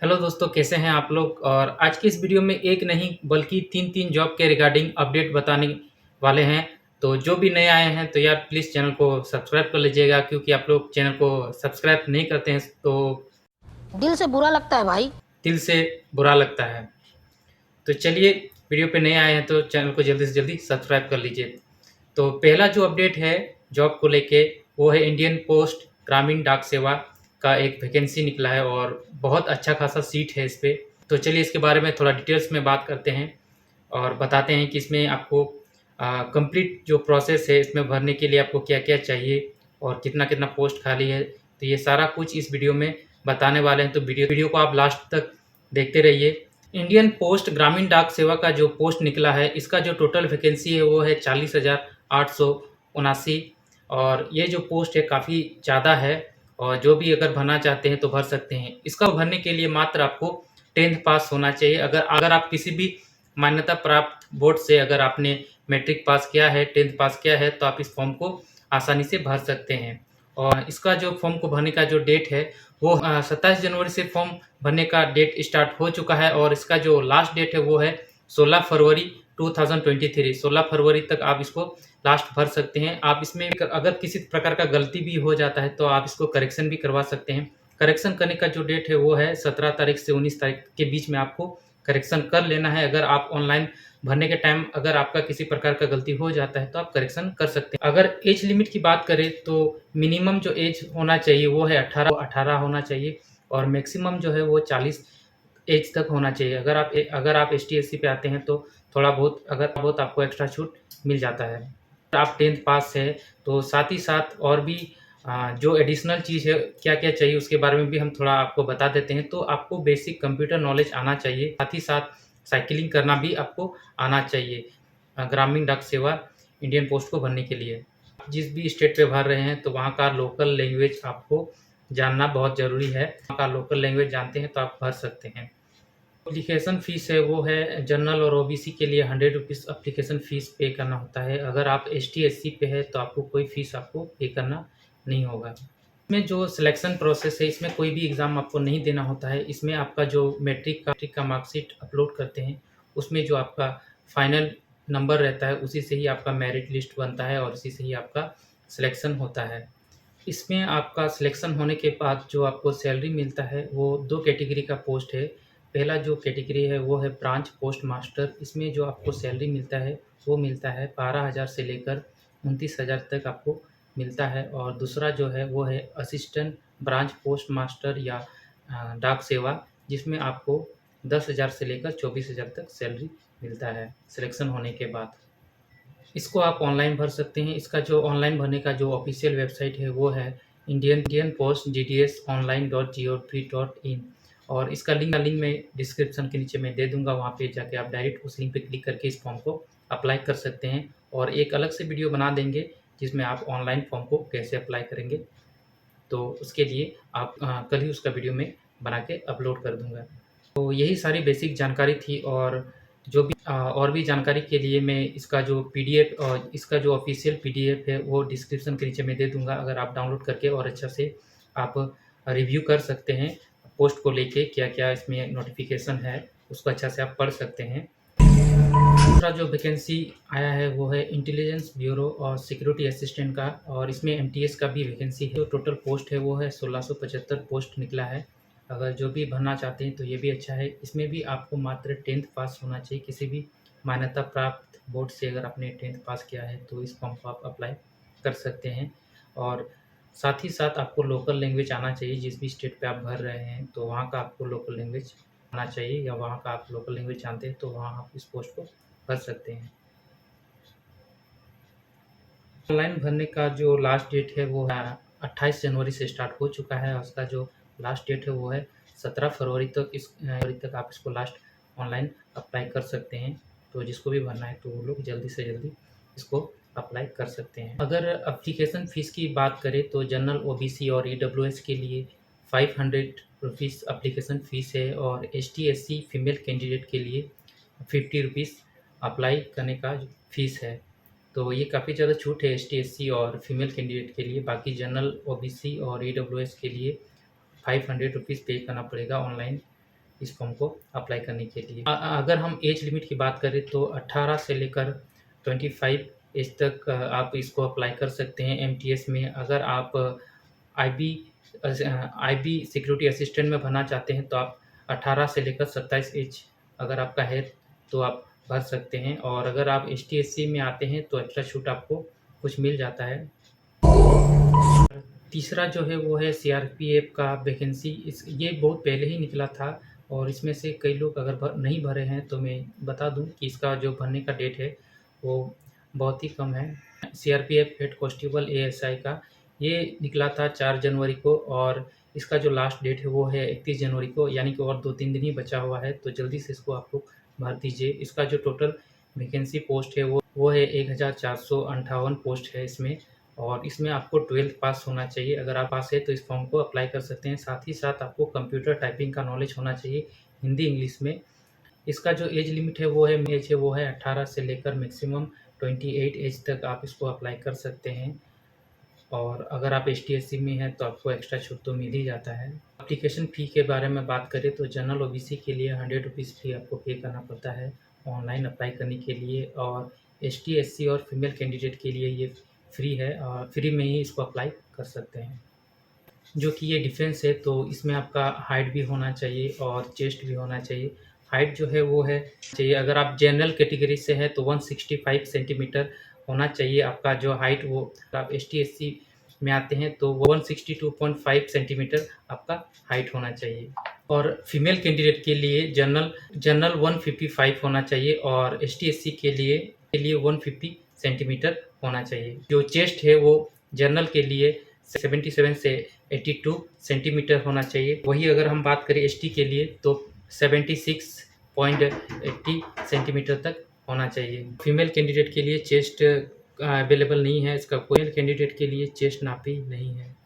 Hello दोस्तों, कैसे हैं आप लोग। और आज की इस वीडियो में एक नहीं बल्कि तीन तीन जॉब के रिगार्डिंग अपडेट बताने वाले हैं। तो जो भी नए आए हैं तो यार प्लीज़ चैनल को सब्सक्राइब कर लीजिएगा, क्योंकि आप लोग चैनल को सब्सक्राइब नहीं करते हैं तो दिल से बुरा लगता है भाई। दिल से बुरा लगता है। तो चलिए, वीडियो पे नए आए हैं तो चैनल को जल्दी से जल्दी सब्सक्राइब कर लीजिए। तो पहला जो अपडेट है जॉब को लेके, वो है इंडियन पोस्ट ग्रामीण डाक सेवा का एक वैकेंसी निकला है और बहुत अच्छा खासा सीट है इस पे। तो चलिए इसके बारे में थोड़ा डिटेल्स में बात करते हैं और बताते हैं कि इसमें आपको कंप्लीट जो प्रोसेस है इसमें भरने के लिए आपको क्या-क्या चाहिए और कितना-कितना पोस्ट खाली है। तो ये सारा कुछ इस वीडियो में बताने वाले हैं, तो वीडियो को आप लास्ट तक देखते रहिए। इंडियन पोस्ट ग्रामीण डाक सेवा का जो पोस्ट निकला है, इसका जो टोटल वैकेंसी है वो है 40,879 और ये जो पोस्ट है काफ़ी ज़्यादा है और जो भी अगर भरना चाहते हैं तो भर सकते हैं। इसका भरने के लिए मात्र आपको 10th पास होना चाहिए। अगर आप किसी भी मान्यता प्राप्त बोर्ड से अगर आपने मैट्रिक पास किया है, 10th पास किया है, तो आप इस फॉर्म को आसानी से भर सकते हैं। और इसका जो फॉर्म को भरने का जो डेट है वो 27 जनवरी से फॉर्म भरने का डेट स्टार्ट हो चुका है और इसका जो लास्ट डेट है वो है 16 फरवरी 2023। 16 फरवरी तक आप इसको लास्ट भर सकते हैं। आप इसमें अगर किसी प्रकार का गलती भी हो जाता है तो आप इसको करेक्शन भी करवा सकते हैं। करेक्शन करने का जो डेट है वो है 17 तारीख से 19 तारीख के बीच में आपको करेक्शन कर लेना है। अगर आप ऑनलाइन भरने के टाइम अगर आपका किसी प्रकार का गलती हो जाता है तो आप करेक्शन कर सकते हैं। अगर एज लिमिट की बात करें तो मिनिमम जो एज होना चाहिए वो है 18 होना चाहिए और मैक्सिमम जो है वो 40 एज तक होना चाहिए। अगर आप एसटी-एससी पे आते हैं तो थोड़ा बहुत आपको एक्स्ट्रा छूट मिल जाता है। आप 10th पास है तो साथ ही साथ और भी जो एडिशनल चीज़ है, क्या-क्या चाहिए उसके बारे में भी हम थोड़ा आपको बता देते हैं। तो आपको बेसिक कंप्यूटर नॉलेज आना चाहिए, साथ ही साथ साइकिलिंग करना भी आपको आना चाहिए ग्रामीण डाक सेवा इंडियन पोस्ट को भरने के लिए। जिस भी स्टेट पे भर रहे हैं तो वहाँ का लोकल लैंग्वेज आपको जानना बहुत ज़रूरी है। वहाँ का लोकल लैंग्वेज जानते हैं तो आप भर सकते हैं। एप्लीकेशन फ़ीस है वो है जनरल और ओबीसी के लिए ₹100 एप्लीकेशन फ़ीस पे करना होता है। अगर आप एसटी-एससी पे है तो आपको कोई फ़ीस आपको पे करना नहीं होगा। इसमें जो सिलेक्शन प्रोसेस है इसमें कोई भी एग्ज़ाम आपको नहीं देना होता है। इसमें आपका जो मैट्रिक का मार्कशीट अपलोड करते हैं, उसमें जो आपका फाइनल नंबर रहता है उसी से ही आपका मेरिट लिस्ट बनता है और उसी से ही आपका सिलेक्शन होता है। इसमें आपका सिलेक्शन होने के बाद जो आपको सैलरी मिलता है वो 2 कैटेगरी का पोस्ट है। पहला जो कैटेगरी है वो है ब्रांच पोस्ट मास्टर। इसमें जो आपको सैलरी मिलता है वो मिलता है 12,000 से लेकर 29,000 तक आपको मिलता है और दूसरा जो है वो है असिस्टेंट ब्रांच पोस्ट मास्टर या डाक सेवा, जिसमें आपको 10,000 से लेकर 24,000 तक सैलरी मिलता है सिलेक्शन होने के बाद। इसको आप ऑनलाइन भर सकते हैं। इसका जो ऑनलाइन भरने का जो ऑफ़िशियल वेबसाइट है वो है इंडियन पोस्ट gdsonline.gov.in और इसका लिंक मैं डिस्क्रिप्शन के नीचे मैं दे दूँगा। वहाँ पे जाके आप डायरेक्ट उस लिंक पे क्लिक करके इस फॉर्म को अप्लाई कर सकते हैं और एक अलग से वीडियो बना देंगे जिसमें आप ऑनलाइन फॉर्म को कैसे अप्लाई करेंगे। तो उसके लिए आप कल ही उसका वीडियो मैं बना के अपलोड कर दूँगा। तो यही सारी बेसिक जानकारी थी और जो भी और भी जानकारी के लिए मैं इसका जो पीडीएफ और इसका जो ऑफ़िशियल पीडीएफ है वो डिस्क्रिप्शन के नीचे मैं दे दूँगा। अगर आप डाउनलोड करके और अच्छा से आप रिव्यू कर सकते हैं, पोस्ट को लेके क्या-क्या इसमें नोटिफ़िकेशन है, उसको अच्छा से आप पढ़ सकते हैं। दूसरा जो वैकेंसी आया है वो है इंटेलिजेंस ब्यूरो और सिक्योरिटी असिस्टेंट का और इसमें एमटीएस का भी वैकेंसी है। जो टोटल पोस्ट है वो है 1675 पोस्ट निकला है। अगर जो भी भरना चाहते हैं तो ये भी अच्छा है। इसमें भी आपको मात्र 10th पास होना चाहिए। किसी भी मान्यता प्राप्त बोर्ड से अगर आपने 10th पास किया है तो इस फॉर्म को आप अप्लाई कर सकते हैं और साथ ही साथ आपको लोकल लैंग्वेज आना चाहिए। जिस भी स्टेट पे आप भर रहे हैं तो वहाँ का आपको लोकल लैंग्वेज आना चाहिए या वहाँ का आप लोकल लैंग्वेज जानते हैं तो वहाँ आप इस पोस्ट को भर सकते हैं। ऑनलाइन भरने का जो लास्ट डेट है वो है 28 जनवरी से स्टार्ट हो चुका है और उसका जो लास्ट डेट है वो है 17 फरवरी तक। फरवरी तक आप इसको लास्ट ऑनलाइन अप्लाई कर सकते हैं। तो जिसको भी भरना है तो वो लोग जल्दी से जल्दी इसको अप्लाई कर सकते हैं। अगर एप्लीकेशन फ़ीस की बात करें तो जनरल, ओबीसी और ईडब्ल्यूएस के लिए ₹500 एप्लीकेशन फ़ीस है और एसटी-एससी फीमेल कैंडिडेट के लिए ₹50 अप्लाई करने का फ़ीस है। तो ये काफ़ी ज़्यादा छूट है एसटी-एससी और फीमेल कैंडिडेट के लिए। बाकी जनरल, ओबीसी और ईडब्ल्यूएस के लिए ₹500 पे करना पड़ेगा ऑनलाइन। इस फॉर्म को अप्लाई करने के लिए। अगर हम एज लिमिट की बात करें तो 18 से लेकर 25 एज तक आप इसको अप्लाई कर सकते हैं एमटीएस में। अगर आप आईबी आईबी सिक्योरिटी असिस्टेंट में भरना चाहते हैं तो आप 18 से लेकर 27 एज अगर आपका है तो आप भर सकते हैं। और अगर आप एसटी/एससी में आते हैं तो एक्स्ट्रा छूट आपको कुछ मिल जाता है। तीसरा जो है वो है सीआरपीएफ का वैकेंसी। ये बहुत पहले ही निकला था और इसमें से कई लोग अगर नहीं भरे हैं तो मैं बता दूं कि इसका जो भरने का डेट है वो बहुत ही कम है। सीआरपीएफ हेड कांस्टेबल एएसआई का ये निकला था 4 जनवरी को और इसका जो लास्ट डेट है वो है 31 जनवरी को, यानी कि और 2-3 दिन ही बचा हुआ है, तो जल्दी से इसको आप लोग भर दीजिए। इसका जो टोटल वैकेंसी पोस्ट है वो है 1458 पोस्ट है इसमें, और इसमें आपको 12th पास होना चाहिए। अगर आप पास है तो इस फॉर्म को अप्लाई कर सकते हैं। साथ ही साथ आपको कंप्यूटर टाइपिंग का नॉलेज होना चाहिए हिंदी इंग्लिश में। इसका जो एज लिमिट है वो है 18 से लेकर मैक्सिमम 28 एज तक आप इसको अप्लाई कर सकते हैं। और अगर आप एसटी/एससी में हैं तो आपको एक्स्ट्रा छूट तो मिल ही जाता है। एप्लीकेशन फ़ी के बारे में बात करें तो जनरल ओबीसी के लिए 100 रुपीज़ फ़ी आपको पे करना पड़ता है ऑनलाइन अप्लाई करने के लिए, और एसटी/एससी और फीमेल कैंडिडेट के लिए ये फ्री है और फ्री में ही इसको अप्लाई कर सकते हैं। जो कि ये डिफेंस है तो इसमें आपका हाइट भी होना चाहिए और चेस्ट भी होना चाहिए। हाइट जो है वो है चाहिए, अगर आप जनरल कैटेगरी से हैं तो 165 सेंटीमीटर होना चाहिए आपका जो हाइट। वो आप एसटी/एससी में आते हैं तो 162.5 सेंटीमीटर आपका हाइट होना चाहिए। और फीमेल कैंडिडेट के लिए जनरल 155 होना चाहिए और एसटी/एससी के लिए 150 सेंटीमीटर होना चाहिए। जो चेस्ट है वो जनरल के लिए 77 से 82 सेंटीमीटर होना चाहिए। वही अगर हम बात करें एसटी के लिए तो 76.80 सेंटीमीटर तक होना चाहिए। फीमेल कैंडिडेट के लिए चेस्ट अवेलेबल नहीं है, इसका कोई कैंडिडेट के लिए चेस्ट नापी नहीं है।